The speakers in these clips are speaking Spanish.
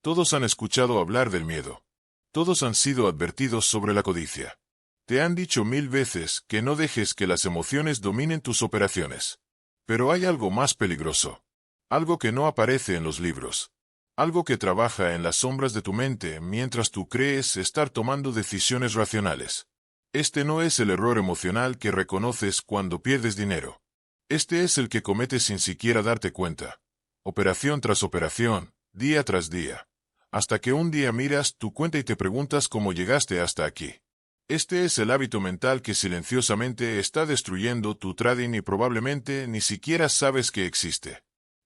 Todos han escuchado hablar del miedo. Todos han sido advertidos sobre la codicia. Te han dicho 1000 veces que no dejes que las emociones dominen tus operaciones. Pero hay algo más peligroso. Algo que no aparece en los libros. Algo que trabaja en las sombras de tu mente mientras tú crees estar tomando decisiones racionales. Este no es el error emocional que reconoces cuando pierdes dinero. Este es el que cometes sin siquiera darte cuenta. Operación tras operación, día tras día. Hasta que un día miras tu cuenta y te preguntas cómo llegaste hasta aquí. Este es el hábito mental que silenciosamente está destruyendo tu trading y probablemente ni siquiera sabes que existe.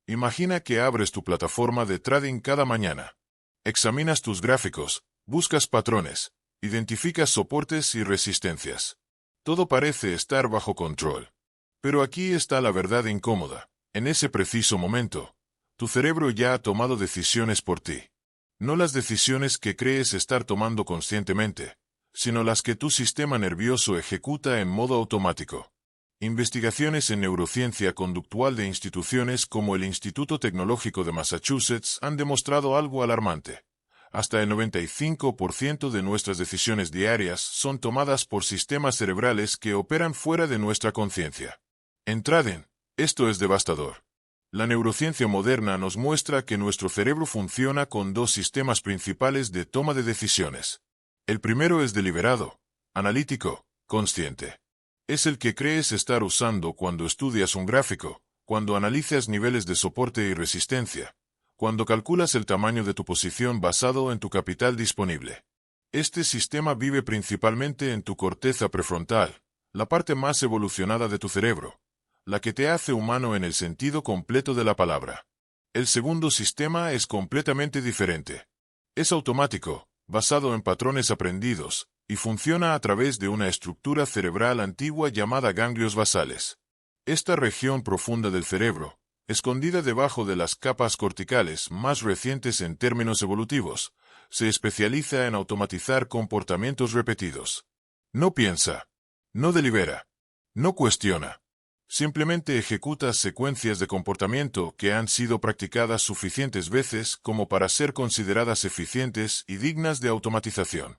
Imagina que abres tu plataforma de trading cada mañana. Examinas tus gráficos, buscas patrones, identificas soportes y resistencias. Todo parece estar bajo control. Pero aquí está la verdad incómoda. En ese preciso momento, tu cerebro ya ha tomado decisiones por ti. No las decisiones que crees estar tomando conscientemente, sino las que tu sistema nervioso ejecuta en modo automático. Investigaciones en neurociencia conductual de instituciones como el Instituto Tecnológico de Massachusetts han demostrado algo alarmante. Hasta el 95% de nuestras decisiones diarias son tomadas por sistemas cerebrales que operan fuera de nuestra conciencia. En trading, esto es devastador. La neurociencia moderna nos muestra que nuestro cerebro funciona con dos sistemas principales de toma de decisiones. El primero es deliberado, analítico, consciente. Es el que crees estar usando cuando estudias un gráfico, cuando analizas niveles de soporte y resistencia, cuando calculas el tamaño de tu posición basado en tu capital disponible. Este sistema vive principalmente en tu corteza prefrontal, la parte más evolucionada de tu cerebro, la que te hace humano en el sentido completo de la palabra. El segundo sistema es completamente diferente. Es automático, basado en patrones aprendidos, y funciona a través de una estructura cerebral antigua llamada ganglios basales. Esta región profunda del cerebro, escondida debajo de las capas corticales más recientes en términos evolutivos, se especializa en automatizar comportamientos repetidos. No piensa, no delibera, no cuestiona. Simplemente ejecuta secuencias de comportamiento que han sido practicadas suficientes veces como para ser consideradas eficientes y dignas de automatización.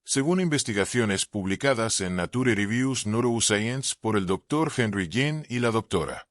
Según investigaciones publicadas en Nature Reviews Neuroscience por el Dr. Henry Jin y la Dra.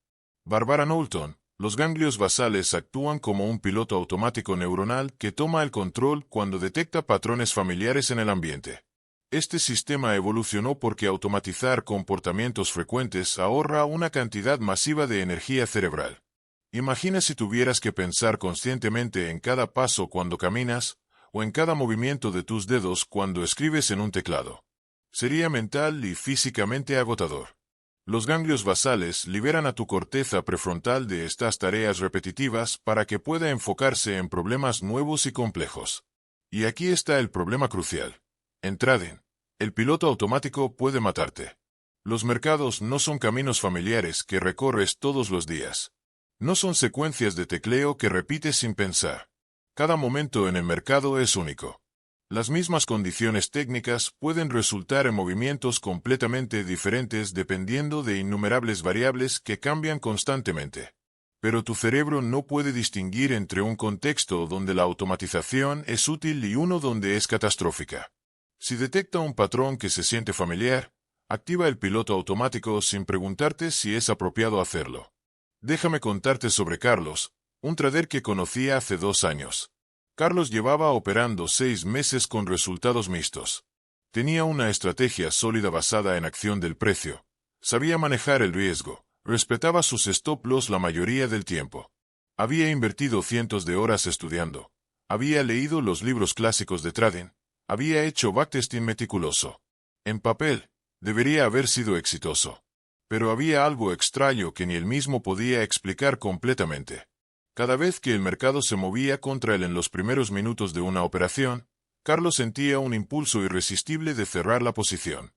Barbara Knowlton, los ganglios basales actúan como un piloto automático neuronal que toma el control cuando detecta patrones familiares en el ambiente. Este sistema evolucionó porque automatizar comportamientos frecuentes ahorra una cantidad masiva de energía cerebral. Imagina si tuvieras que pensar conscientemente en cada paso cuando caminas, o en cada movimiento de tus dedos cuando escribes en un teclado. Sería mental y físicamente agotador. Los ganglios basales liberan a tu corteza prefrontal de estas tareas repetitivas para que pueda enfocarse en problemas nuevos y complejos. Y aquí está el problema crucial. En trading, el piloto automático puede matarte. Los mercados no son caminos familiares que recorres todos los días. No son secuencias de tecleo que repites sin pensar. Cada momento en el mercado es único. Las mismas condiciones técnicas pueden resultar en movimientos completamente diferentes dependiendo de innumerables variables que cambian constantemente. Pero tu cerebro no puede distinguir entre un contexto donde la automatización es útil y uno donde es catastrófica. Si detecta un patrón que se siente familiar, activa el piloto automático sin preguntarte si es apropiado hacerlo. Déjame contarte sobre Carlos, un trader que conocí hace 2 años. Carlos llevaba operando 6 meses con resultados mixtos. Tenía una estrategia sólida basada en acción del precio. Sabía manejar el riesgo. Respetaba sus stop loss la mayoría del tiempo. Había invertido cientos de horas estudiando. Había leído los libros clásicos de trading. Había hecho backtesting meticuloso. En papel, debería haber sido exitoso. Pero había algo extraño que ni él mismo podía explicar completamente. Cada vez que el mercado se movía contra él en los primeros minutos de una operación, Carlos sentía un impulso irresistible de cerrar la posición.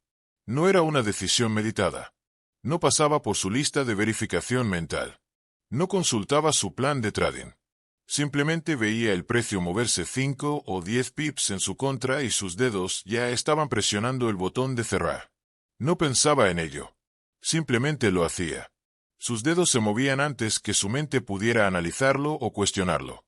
No era una decisión meditada. No pasaba por su lista de verificación mental. No consultaba su plan de trading. Simplemente veía el precio moverse 5 o 10 pips en su contra y sus dedos ya estaban presionando el botón de cerrar. No pensaba en ello. Simplemente lo hacía. Sus dedos se movían antes que su mente pudiera analizarlo o cuestionarlo.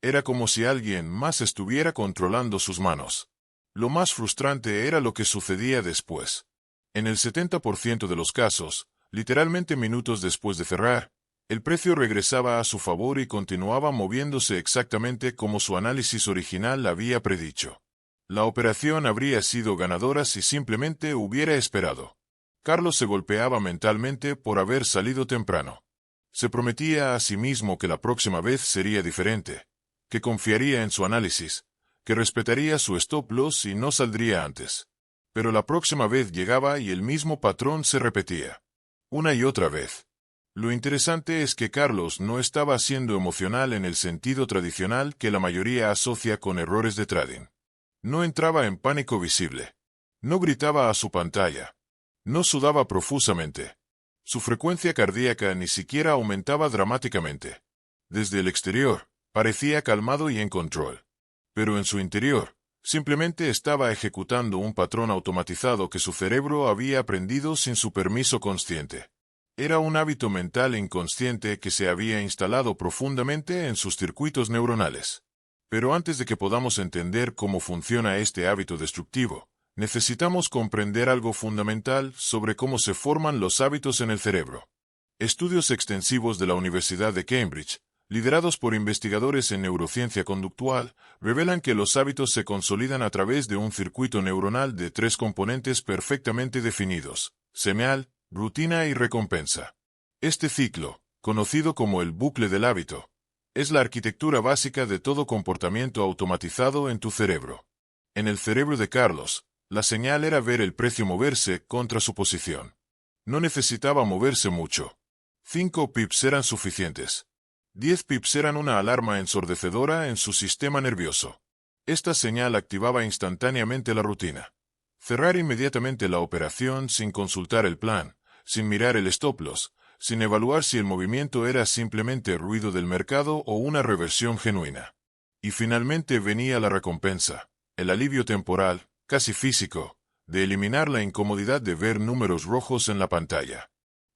Era como si alguien más estuviera controlando sus manos. Lo más frustrante era lo que sucedía después. En el 70% de los casos, literalmente minutos después de cerrar, el precio regresaba a su favor y continuaba moviéndose exactamente como su análisis original había predicho. La operación habría sido ganadora si simplemente hubiera esperado. Carlos se golpeaba mentalmente por haber salido temprano. Se prometía a sí mismo que la próxima vez sería diferente, que confiaría en su análisis, que respetaría su stop loss y no saldría antes. Pero la próxima vez llegaba y el mismo patrón se repetía. Una y otra vez. Lo interesante es que Carlos no estaba siendo emocional en el sentido tradicional que la mayoría asocia con errores de trading. No entraba en pánico visible. No gritaba a su pantalla. No sudaba profusamente. Su frecuencia cardíaca ni siquiera aumentaba dramáticamente. Desde el exterior, parecía calmado y en control. Pero en su interior, simplemente estaba ejecutando un patrón automatizado que su cerebro había aprendido sin su permiso consciente. Era un hábito mental inconsciente que se había instalado profundamente en sus circuitos neuronales. Pero antes de que podamos entender cómo funciona este hábito destructivo, necesitamos comprender algo fundamental sobre cómo se forman los hábitos en el cerebro. Estudios extensivos de la Universidad de Cambridge, liderados por investigadores en neurociencia conductual, revelan que los hábitos se consolidan a través de un circuito neuronal de 3 componentes perfectamente definidos: señal, rutina y recompensa. Este ciclo, conocido como el bucle del hábito, es la arquitectura básica de todo comportamiento automatizado en tu cerebro. En el cerebro de Carlos, la señal era ver el precio moverse contra su posición. No necesitaba moverse mucho. 5 pips eran suficientes. 10 pips eran una alarma ensordecedora en su sistema nervioso. Esta señal activaba instantáneamente la rutina. Cerrar inmediatamente la operación sin consultar el plan, sin mirar el stop loss, sin evaluar si el movimiento era simplemente ruido del mercado o una reversión genuina. Y finalmente venía la recompensa, el alivio temporal, casi físico, de eliminar la incomodidad de ver números rojos en la pantalla.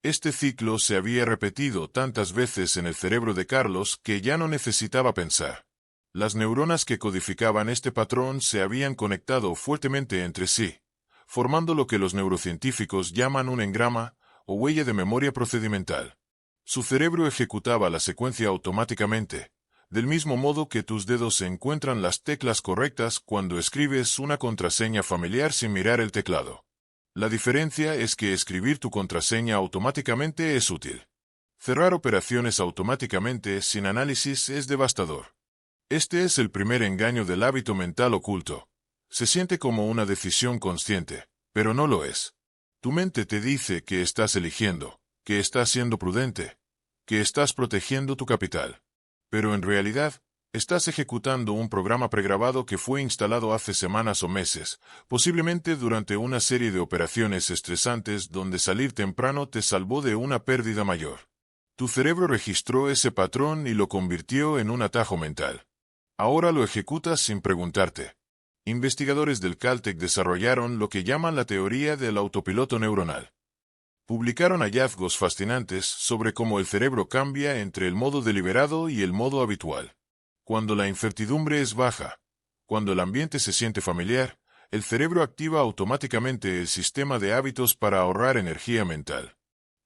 Este ciclo se había repetido tantas veces en el cerebro de Carlos que ya no necesitaba pensar. Las neuronas que codificaban este patrón se habían conectado fuertemente entre sí, formando lo que los neurocientíficos llaman un engrama o huella de memoria procedimental. Su cerebro ejecutaba la secuencia automáticamente, del mismo modo que tus dedos encuentran las teclas correctas cuando escribes una contraseña familiar sin mirar el teclado. La diferencia es que escribir tu contraseña automáticamente es útil. Cerrar operaciones automáticamente sin análisis es devastador. Este es el primer engaño del hábito mental oculto. Se siente como una decisión consciente, pero no lo es. Tu mente te dice que estás eligiendo, que estás siendo prudente, que estás protegiendo tu capital. Pero en realidad, estás ejecutando un programa pregrabado que fue instalado hace semanas o meses, posiblemente durante una serie de operaciones estresantes donde salir temprano te salvó de una pérdida mayor. Tu cerebro registró ese patrón y lo convirtió en un atajo mental. Ahora lo ejecutas sin preguntarte. Investigadores del Caltech desarrollaron lo que llaman la teoría del autopiloto neuronal. Publicaron hallazgos fascinantes sobre cómo el cerebro cambia entre el modo deliberado y el modo habitual. Cuando la incertidumbre es baja, cuando el ambiente se siente familiar, el cerebro activa automáticamente el sistema de hábitos para ahorrar energía mental.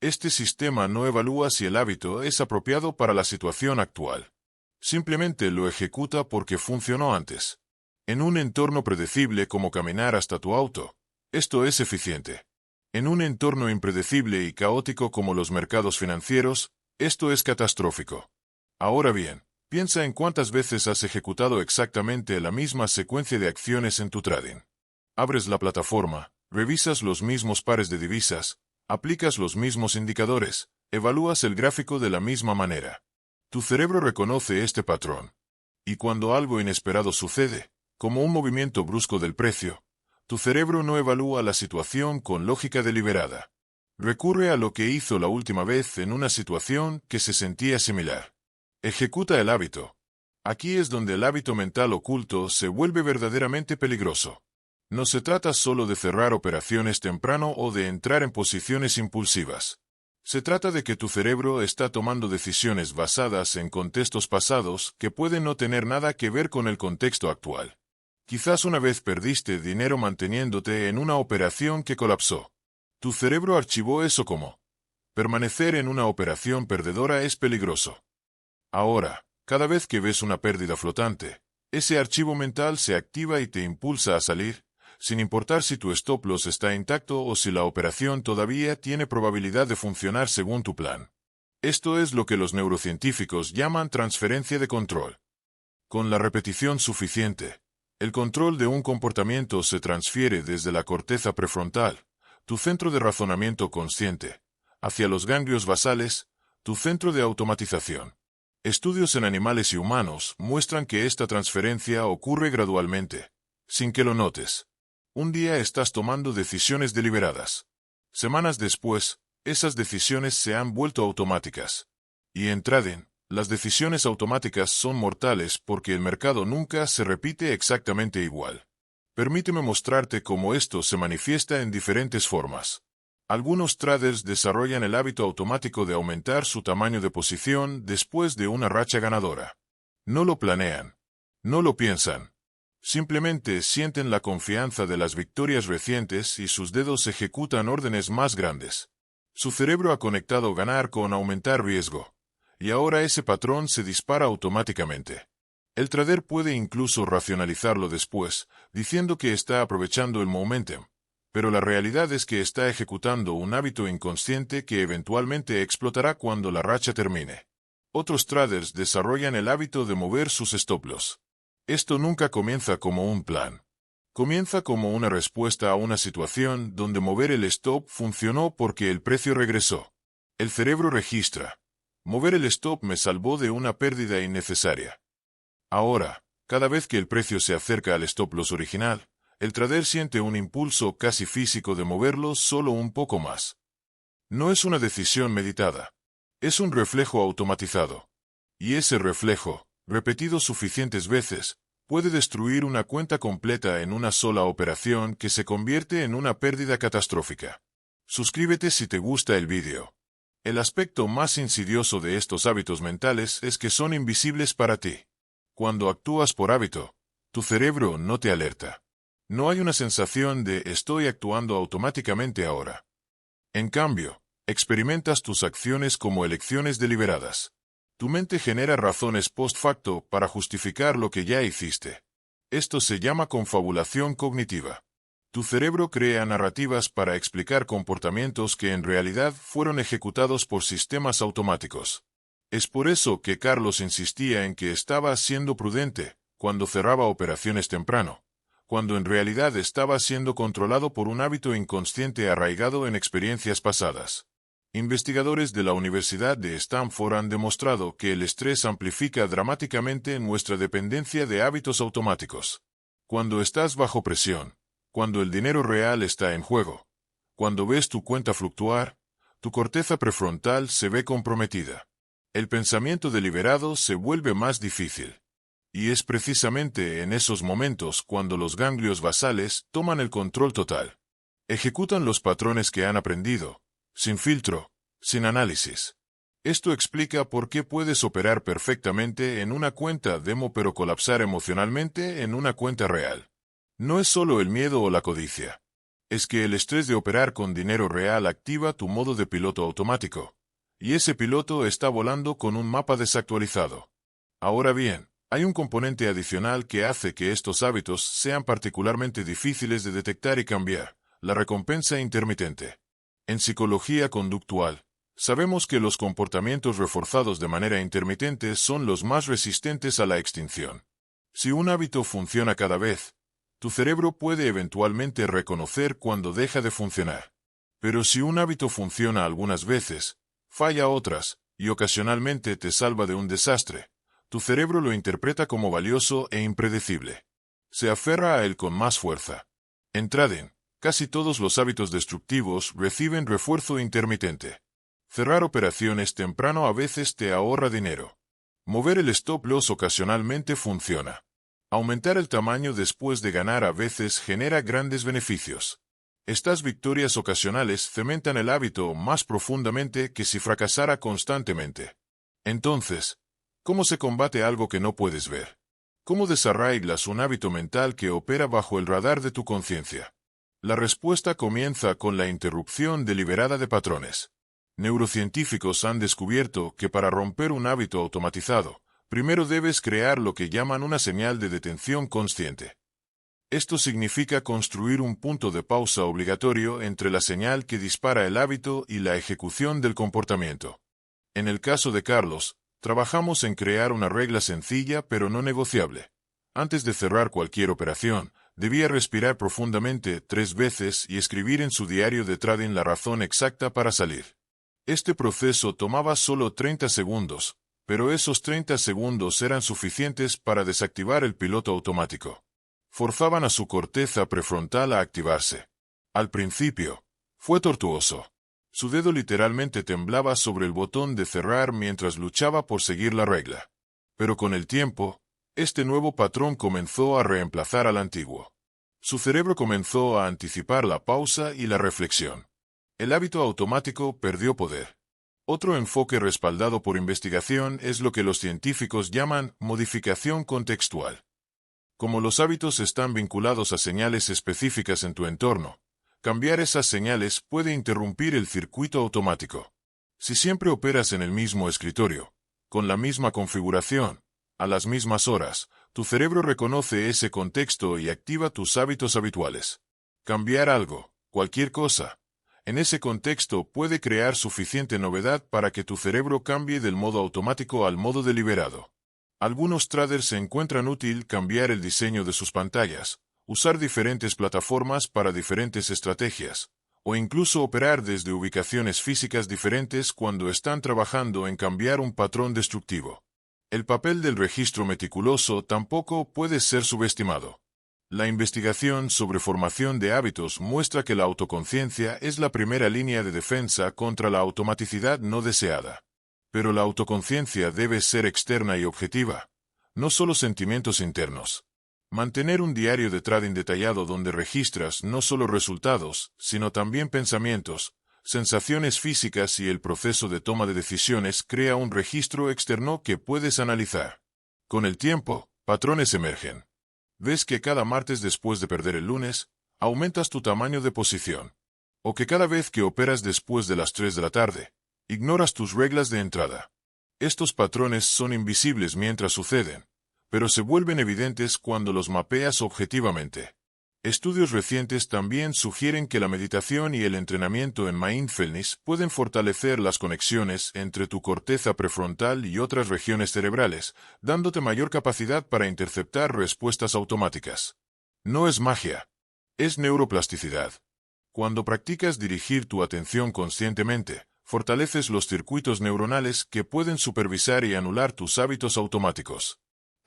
Este sistema no evalúa si el hábito es apropiado para la situación actual. Simplemente lo ejecuta porque funcionó antes. En un entorno predecible como caminar hasta tu auto, esto es eficiente. En un entorno impredecible y caótico como los mercados financieros, esto es catastrófico. Ahora bien, piensa en cuántas veces has ejecutado exactamente la misma secuencia de acciones en tu trading. Abres la plataforma, revisas los mismos pares de divisas, aplicas los mismos indicadores, evalúas el gráfico de la misma manera. Tu cerebro reconoce este patrón. Y cuando algo inesperado sucede, como un movimiento brusco del precio, tu cerebro no evalúa la situación con lógica deliberada. Recurre a lo que hizo la última vez en una situación que se sentía similar. Ejecuta el hábito. Aquí es donde el hábito mental oculto se vuelve verdaderamente peligroso. No se trata solo de cerrar operaciones temprano o de entrar en posiciones impulsivas. Se trata de que tu cerebro está tomando decisiones basadas en contextos pasados que pueden no tener nada que ver con el contexto actual. Quizás una vez perdiste dinero manteniéndote en una operación que colapsó. Tu cerebro archivó eso como: permanecer en una operación perdedora es peligroso. Ahora, cada vez que ves una pérdida flotante, ese archivo mental se activa y te impulsa a salir, sin importar si tu stop loss está intacto o si la operación todavía tiene probabilidad de funcionar según tu plan. Esto es lo que los neurocientíficos llaman transferencia de control. Con la repetición suficiente, el control de un comportamiento se transfiere desde la corteza prefrontal, tu centro de razonamiento consciente, hacia los ganglios basales, tu centro de automatización. Estudios en animales y humanos muestran que esta transferencia ocurre gradualmente, sin que lo notes. Un día estás tomando decisiones deliberadas. Semanas después, esas decisiones se han vuelto automáticas. Y en trading, las decisiones automáticas son mortales porque el mercado nunca se repite exactamente igual. Permíteme mostrarte cómo esto se manifiesta en diferentes formas. Algunos traders desarrollan el hábito automático de aumentar su tamaño de posición después de una racha ganadora. No lo planean. No lo piensan. Simplemente sienten la confianza de las victorias recientes y sus dedos ejecutan órdenes más grandes. Su cerebro ha conectado ganar con aumentar riesgo. Y ahora ese patrón se dispara automáticamente. El trader puede incluso racionalizarlo después, diciendo que está aprovechando el momentum, pero la realidad es que está ejecutando un hábito inconsciente que eventualmente explotará cuando la racha termine. Otros traders desarrollan el hábito de mover sus stop loss. Esto nunca comienza como un plan. Comienza como una respuesta a una situación donde mover el stop funcionó porque el precio regresó. El cerebro registra: mover el stop me salvó de una pérdida innecesaria. Ahora, cada vez que el precio se acerca al stop loss original, el trader siente un impulso casi físico de moverlo solo un poco más. No es una decisión meditada. Es un reflejo automatizado. Y ese reflejo, repetido suficientes veces, puede destruir una cuenta completa en una sola operación que se convierte en una pérdida catastrófica. Suscríbete si te gusta el vídeo. El aspecto más insidioso de estos hábitos mentales es que son invisibles para ti. Cuando actúas por hábito, tu cerebro no te alerta. No hay una sensación de estoy actuando automáticamente ahora. En cambio, experimentas tus acciones como elecciones deliberadas. Tu mente genera razones post facto para justificar lo que ya hiciste. Esto se llama confabulación cognitiva. Tu cerebro crea narrativas para explicar comportamientos que en realidad fueron ejecutados por sistemas automáticos. Es por eso que Carlos insistía en que estaba siendo prudente cuando cerraba operaciones temprano, cuando en realidad estaba siendo controlado por un hábito inconsciente arraigado en experiencias pasadas. Investigadores de la Universidad de Stanford han demostrado que el estrés amplifica dramáticamente nuestra dependencia de hábitos automáticos. Cuando estás bajo presión, cuando el dinero real está en juego, cuando ves tu cuenta fluctuar, tu corteza prefrontal se ve comprometida. El pensamiento deliberado se vuelve más difícil. Y es precisamente en esos momentos cuando los ganglios basales toman el control total. Ejecutan los patrones que han aprendido, sin filtro, sin análisis. Esto explica por qué puedes operar perfectamente en una cuenta demo pero colapsar emocionalmente en una cuenta real. No es solo el miedo o la codicia. Es que el estrés de operar con dinero real activa tu modo de piloto automático. Y ese piloto está volando con un mapa desactualizado. Ahora bien, hay un componente adicional que hace que estos hábitos sean particularmente difíciles de detectar y cambiar: la recompensa intermitente. En psicología conductual, sabemos que los comportamientos reforzados de manera intermitente son los más resistentes a la extinción. Si un hábito funciona cada vez, tu cerebro puede eventualmente reconocer cuando deja de funcionar. Pero si un hábito funciona algunas veces, falla otras, y ocasionalmente te salva de un desastre, tu cerebro lo interpreta como valioso e impredecible. Se aferra a él con más fuerza. En trading, casi todos los hábitos destructivos reciben refuerzo intermitente. Cerrar operaciones temprano a veces te ahorra dinero. Mover el stop loss ocasionalmente funciona. Aumentar el tamaño después de ganar a veces genera grandes beneficios. Estas victorias ocasionales cementan el hábito más profundamente que si fracasara constantemente. Entonces, ¿cómo se combate algo que no puedes ver? ¿Cómo desarraigas un hábito mental que opera bajo el radar de tu conciencia? La respuesta comienza con la interrupción deliberada de patrones. Neurocientíficos han descubierto que para romper un hábito automatizado, primero debes crear lo que llaman una señal de detención consciente. Esto significa construir un punto de pausa obligatorio entre la señal que dispara el hábito y la ejecución del comportamiento. En el caso de Carlos, trabajamos en crear una regla sencilla pero no negociable. Antes de cerrar cualquier operación, debía respirar profundamente 3 veces y escribir en su diario de trading la razón exacta para salir. Este proceso tomaba solo 30 segundos, pero esos 30 segundos eran suficientes para desactivar el piloto automático. Forzaban a su corteza prefrontal a activarse. Al principio, fue tortuoso. Su dedo literalmente temblaba sobre el botón de cerrar mientras luchaba por seguir la regla. Pero con el tiempo, este nuevo patrón comenzó a reemplazar al antiguo. Su cerebro comenzó a anticipar la pausa y la reflexión. El hábito automático perdió poder. Otro enfoque respaldado por investigación es lo que los científicos llaman modificación contextual. Como los hábitos están vinculados a señales específicas en tu entorno, cambiar esas señales puede interrumpir el circuito automático. Si siempre operas en el mismo escritorio, con la misma configuración, a las mismas horas, tu cerebro reconoce ese contexto y activa tus hábitos habituales. Cambiar algo, cualquier cosa, en ese contexto puede crear suficiente novedad para que tu cerebro cambie del modo automático al modo deliberado. Algunos traders se encuentran útil cambiar el diseño de sus pantallas, usar diferentes plataformas para diferentes estrategias, o incluso operar desde ubicaciones físicas diferentes cuando están trabajando en cambiar un patrón destructivo. El papel del registro meticuloso tampoco puede ser subestimado. La investigación sobre formación de hábitos muestra que la autoconciencia es la primera línea de defensa contra la automaticidad no deseada. Pero la autoconciencia debe ser externa y objetiva, no solo sentimientos internos. Mantener un diario de trading detallado donde registras no solo resultados, sino también pensamientos, sensaciones físicas y el proceso de toma de decisiones crea un registro externo que puedes analizar. Con el tiempo, patrones emergen. Ves que cada martes después de perder el lunes, aumentas tu tamaño de posición. O que cada vez que operas después de las 3 de la tarde, ignoras tus reglas de entrada. Estos patrones son invisibles mientras suceden, pero se vuelven evidentes cuando los mapeas objetivamente. Estudios recientes también sugieren que la meditación y el entrenamiento en mindfulness pueden fortalecer las conexiones entre tu corteza prefrontal y otras regiones cerebrales, dándote mayor capacidad para interceptar respuestas automáticas. No es magia, es neuroplasticidad. Cuando practicas dirigir tu atención conscientemente, fortaleces los circuitos neuronales que pueden supervisar y anular tus hábitos automáticos.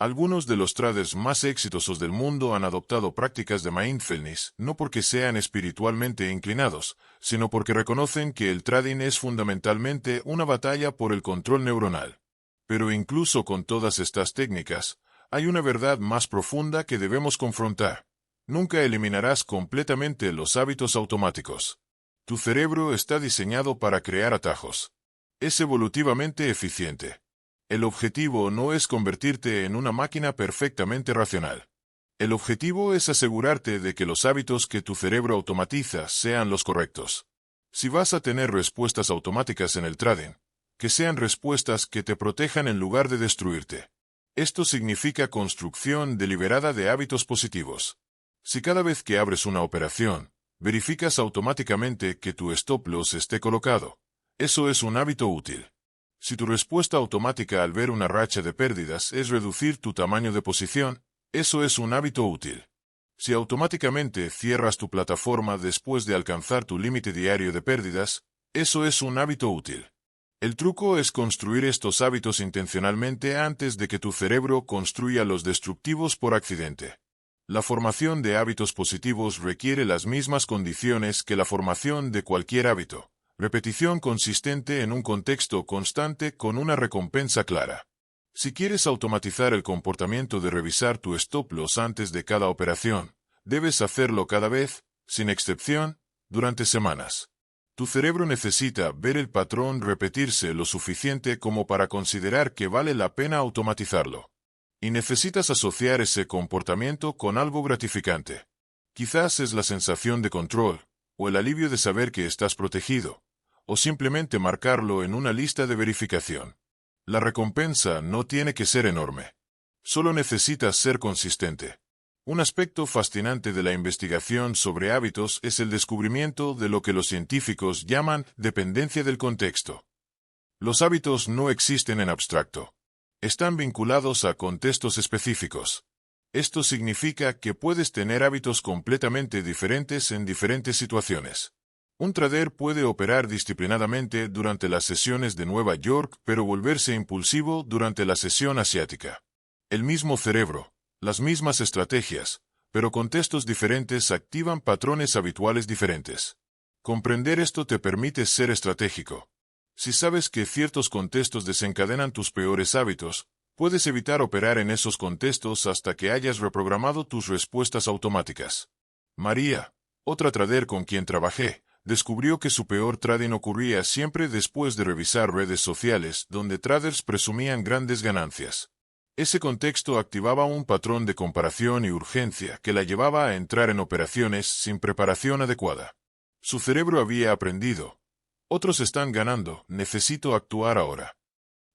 Algunos de los traders más exitosos del mundo han adoptado prácticas de mindfulness no porque sean espiritualmente inclinados, sino porque reconocen que el trading es fundamentalmente una batalla por el control neuronal. Pero incluso con todas estas técnicas, hay una verdad más profunda que debemos confrontar. Nunca eliminarás completamente los hábitos automáticos. Tu cerebro está diseñado para crear atajos. Es evolutivamente eficiente. El objetivo no es convertirte en una máquina perfectamente racional. El objetivo es asegurarte de que los hábitos que tu cerebro automatiza sean los correctos. Si vas a tener respuestas automáticas en el trading, que sean respuestas que te protejan en lugar de destruirte. Esto significa construcción deliberada de hábitos positivos. Si cada vez que abres una operación, verificas automáticamente que tu stop loss esté colocado, eso es un hábito útil. Si tu respuesta automática al ver una racha de pérdidas es reducir tu tamaño de posición, eso es un hábito útil. Si automáticamente cierras tu plataforma después de alcanzar tu límite diario de pérdidas, eso es un hábito útil. El truco es construir estos hábitos intencionalmente antes de que tu cerebro construya los destructivos por accidente. La formación de hábitos positivos requiere las mismas condiciones que la formación de cualquier hábito. Repetición consistente en un contexto constante con una recompensa clara. Si quieres automatizar el comportamiento de revisar tu stop loss antes de cada operación, debes hacerlo cada vez, sin excepción, durante semanas. Tu cerebro necesita ver el patrón repetirse lo suficiente como para considerar que vale la pena automatizarlo. Y necesitas asociar ese comportamiento con algo gratificante. Quizás es la sensación de control, o el alivio de saber que estás protegido, o simplemente marcarlo en una lista de verificación. La recompensa no tiene que ser enorme. Solo necesitas ser consistente. Un aspecto fascinante de la investigación sobre hábitos es el descubrimiento de lo que los científicos llaman dependencia del contexto. Los hábitos no existen en abstracto. Están vinculados a contextos específicos. Esto significa que puedes tener hábitos completamente diferentes en diferentes situaciones. Un trader puede operar disciplinadamente durante las sesiones de Nueva York, pero volverse impulsivo durante la sesión asiática. El mismo cerebro, las mismas estrategias, pero contextos diferentes activan patrones habituales diferentes. Comprender esto te permite ser estratégico. Si sabes que ciertos contextos desencadenan tus peores hábitos, puedes evitar operar en esos contextos hasta que hayas reprogramado tus respuestas automáticas. María, otra trader con quien trabajé, descubrió que su peor trading ocurría siempre después de revisar redes sociales donde traders presumían grandes ganancias. Ese contexto activaba un patrón de comparación y urgencia que la llevaba a entrar en operaciones sin preparación adecuada. Su cerebro había aprendido: otros están ganando, necesito actuar ahora.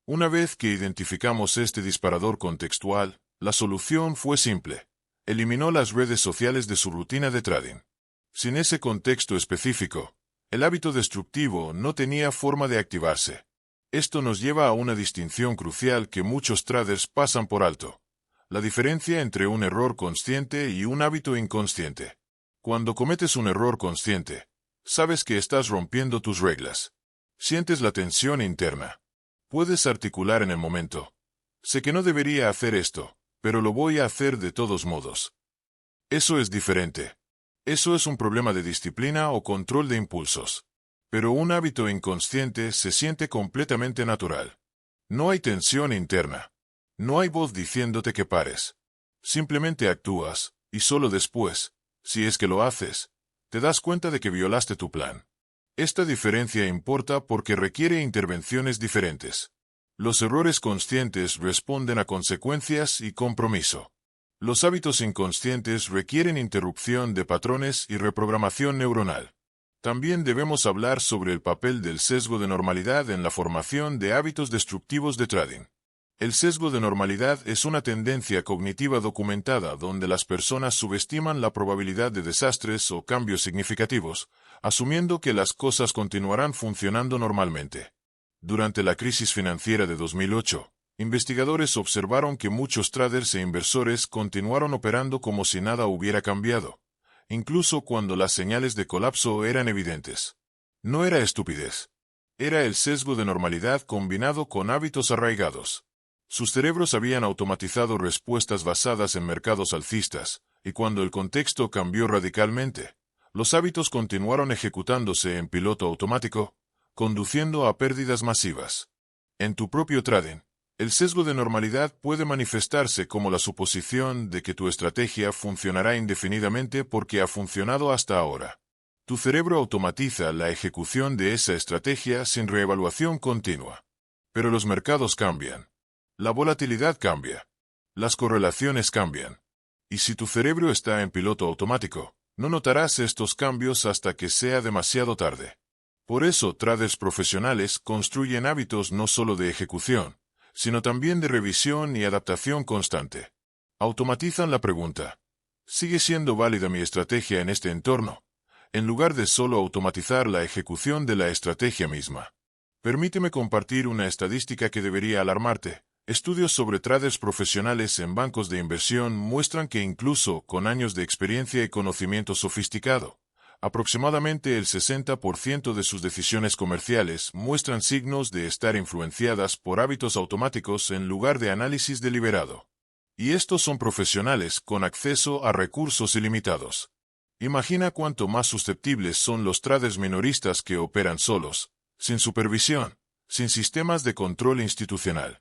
Una vez que identificamos este disparador contextual, la solución fue simple. Eliminó las redes sociales de su rutina de trading. Sin ese contexto específico, el hábito destructivo no tenía forma de activarse. Esto nos lleva a una distinción crucial que muchos traders pasan por alto: la diferencia entre un error consciente y un hábito inconsciente. Cuando cometes un error consciente, sabes que estás rompiendo tus reglas. Sientes la tensión interna. Puedes articular en el momento: sé que no debería hacer esto, pero lo voy a hacer de todos modos. Eso es diferente. Eso es un problema de disciplina o control de impulsos. Pero un hábito inconsciente se siente completamente natural. No hay tensión interna. No hay voz diciéndote que pares. Simplemente actúas, y solo después, si es que lo haces, te das cuenta de que violaste tu plan. Esta diferencia importa porque requiere intervenciones diferentes. Los errores conscientes responden a consecuencias y compromiso. Los hábitos inconscientes requieren interrupción de patrones y reprogramación neuronal. También debemos hablar sobre el papel del sesgo de normalidad en la formación de hábitos destructivos de trading. El sesgo de normalidad es una tendencia cognitiva documentada donde las personas subestiman la probabilidad de desastres o cambios significativos, asumiendo que las cosas continuarán funcionando normalmente. Durante la crisis financiera de 2008, investigadores observaron que muchos traders e inversores continuaron operando como si nada hubiera cambiado, incluso cuando las señales de colapso eran evidentes. No era estupidez. Era el sesgo de normalidad combinado con hábitos arraigados. Sus cerebros habían automatizado respuestas basadas en mercados alcistas, y cuando el contexto cambió radicalmente, los hábitos continuaron ejecutándose en piloto automático, conduciendo a pérdidas masivas. En tu propio trading, el sesgo de normalidad puede manifestarse como la suposición de que tu estrategia funcionará indefinidamente porque ha funcionado hasta ahora. Tu cerebro automatiza la ejecución de esa estrategia sin reevaluación continua. Pero los mercados cambian. La volatilidad cambia. Las correlaciones cambian. Y si tu cerebro está en piloto automático, no notarás estos cambios hasta que sea demasiado tarde. Por eso, traders profesionales construyen hábitos no solo de ejecución, sino también de revisión y adaptación constante. Automatizan la pregunta: ¿sigue siendo válida mi estrategia en este entorno?, en lugar de solo automatizar la ejecución de la estrategia misma. Permíteme compartir una estadística que debería alarmarte. Estudios sobre traders profesionales en bancos de inversión muestran que incluso con años de experiencia y conocimiento sofisticado, aproximadamente el 60% de sus decisiones comerciales muestran signos de estar influenciadas por hábitos automáticos en lugar de análisis deliberado. Y estos son profesionales con acceso a recursos ilimitados. Imagina cuánto más susceptibles son los traders minoristas que operan solos, sin supervisión, sin sistemas de control institucional.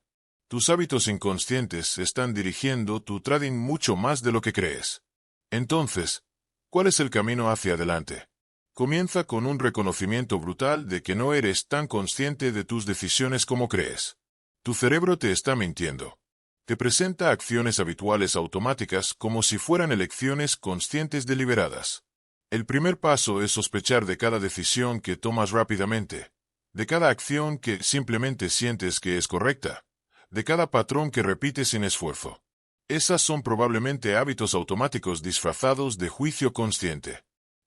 Tus hábitos inconscientes están dirigiendo tu trading mucho más de lo que crees. Entonces, ¿cuál es el camino hacia adelante? Comienza con un reconocimiento brutal de que no eres tan consciente de tus decisiones como crees. Tu cerebro te está mintiendo. Te presenta acciones habituales automáticas como si fueran elecciones conscientes deliberadas. El primer paso es sospechar de cada decisión que tomas rápidamente, de cada acción que simplemente sientes que es correcta, de cada patrón que repites sin esfuerzo. Esas son probablemente hábitos automáticos disfrazados de juicio consciente.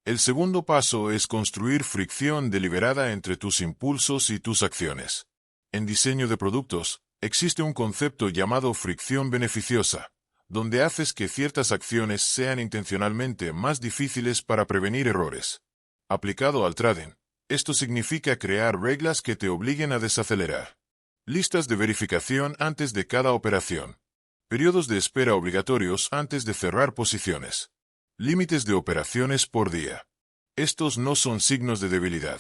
El segundo paso es construir fricción deliberada entre tus impulsos y tus acciones. En diseño de productos, existe un concepto llamado fricción beneficiosa, donde haces que ciertas acciones sean intencionalmente más difíciles para prevenir errores. Aplicado al trading, esto significa crear reglas que te obliguen a desacelerar. Listas de verificación antes de cada operación. Periodos de espera obligatorios antes de cerrar posiciones. Límites de operaciones por día. Estos no son signos de debilidad.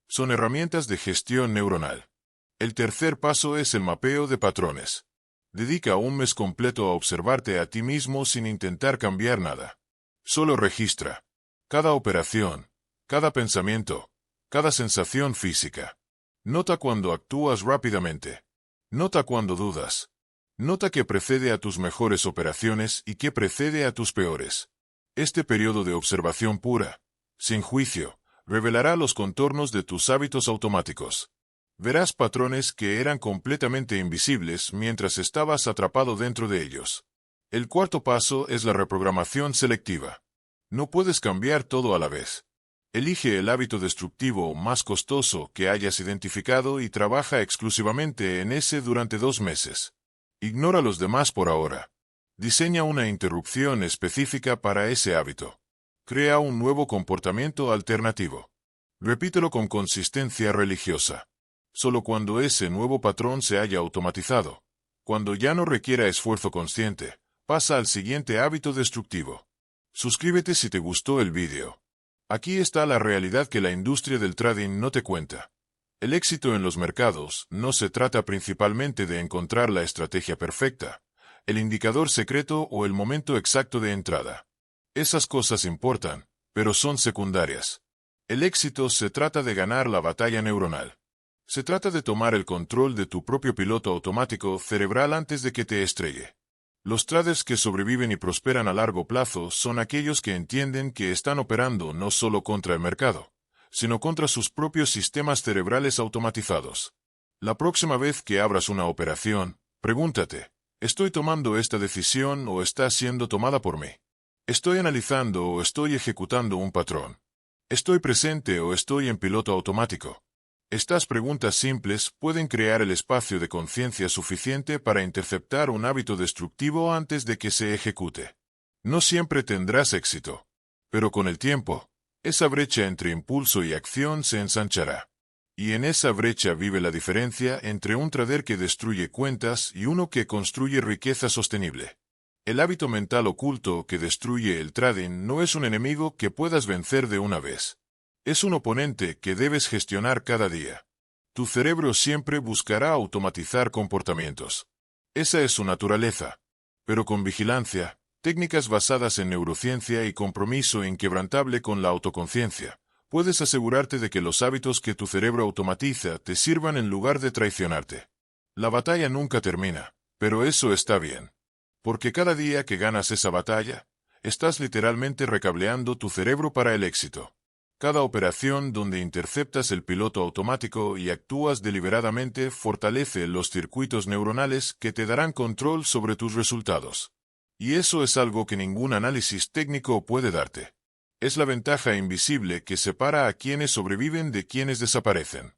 Son herramientas de gestión neuronal. El tercer paso es el mapeo de patrones. Dedica un mes completo a observarte a ti mismo sin intentar cambiar nada. Solo registra cada operación, cada pensamiento, cada sensación física. Nota cuando actúas rápidamente. Nota cuando dudas. Nota qué precede a tus mejores operaciones y qué precede a tus peores. Este periodo de observación pura, sin juicio, revelará los contornos de tus hábitos automáticos. Verás patrones que eran completamente invisibles mientras estabas atrapado dentro de ellos. El cuarto paso es la reprogramación selectiva. No puedes cambiar todo a la vez. Elige el hábito destructivo más costoso que hayas identificado y trabaja exclusivamente en ese durante 2 meses. Ignora los demás por ahora. Diseña una interrupción específica para ese hábito. Crea un nuevo comportamiento alternativo. Repítelo con consistencia religiosa. Solo cuando ese nuevo patrón se haya automatizado, cuando ya no requiera esfuerzo consciente, pasa al siguiente hábito destructivo. Suscríbete si te gustó el vídeo. Aquí está la realidad que la industria del trading no te cuenta. El éxito en los mercados no se trata principalmente de encontrar la estrategia perfecta, el indicador secreto o el momento exacto de entrada. Esas cosas importan, pero son secundarias. El éxito se trata de ganar la batalla neuronal. Se trata de tomar el control de tu propio piloto automático cerebral antes de que te estrelle. Los traders que sobreviven y prosperan a largo plazo son aquellos que entienden que están operando no solo contra el mercado, sino contra sus propios sistemas cerebrales automatizados. La próxima vez que abras una operación, pregúntate, ¿estoy tomando esta decisión o está siendo tomada por mí? ¿Estoy analizando o estoy ejecutando un patrón? ¿Estoy presente o estoy en piloto automático? Estas preguntas simples pueden crear el espacio de conciencia suficiente para interceptar un hábito destructivo antes de que se ejecute. No siempre tendrás éxito, pero con el tiempo, esa brecha entre impulso y acción se ensanchará. Y en esa brecha vive la diferencia entre un trader que destruye cuentas y uno que construye riqueza sostenible. El hábito mental oculto que destruye el trading no es un enemigo que puedas vencer de una vez. Es un oponente que debes gestionar cada día. Tu cerebro siempre buscará automatizar comportamientos. Esa es su naturaleza. Pero con vigilancia, técnicas basadas en neurociencia y compromiso inquebrantable con la autoconciencia, puedes asegurarte de que los hábitos que tu cerebro automatiza te sirvan en lugar de traicionarte. La batalla nunca termina, pero eso está bien. Porque cada día que ganas esa batalla, estás literalmente recableando tu cerebro para el éxito. Cada operación donde interceptas el piloto automático y actúas deliberadamente fortalece los circuitos neuronales que te darán control sobre tus resultados. Y eso es algo que ningún análisis técnico puede darte. Es la ventaja invisible que separa a quienes sobreviven de quienes desaparecen.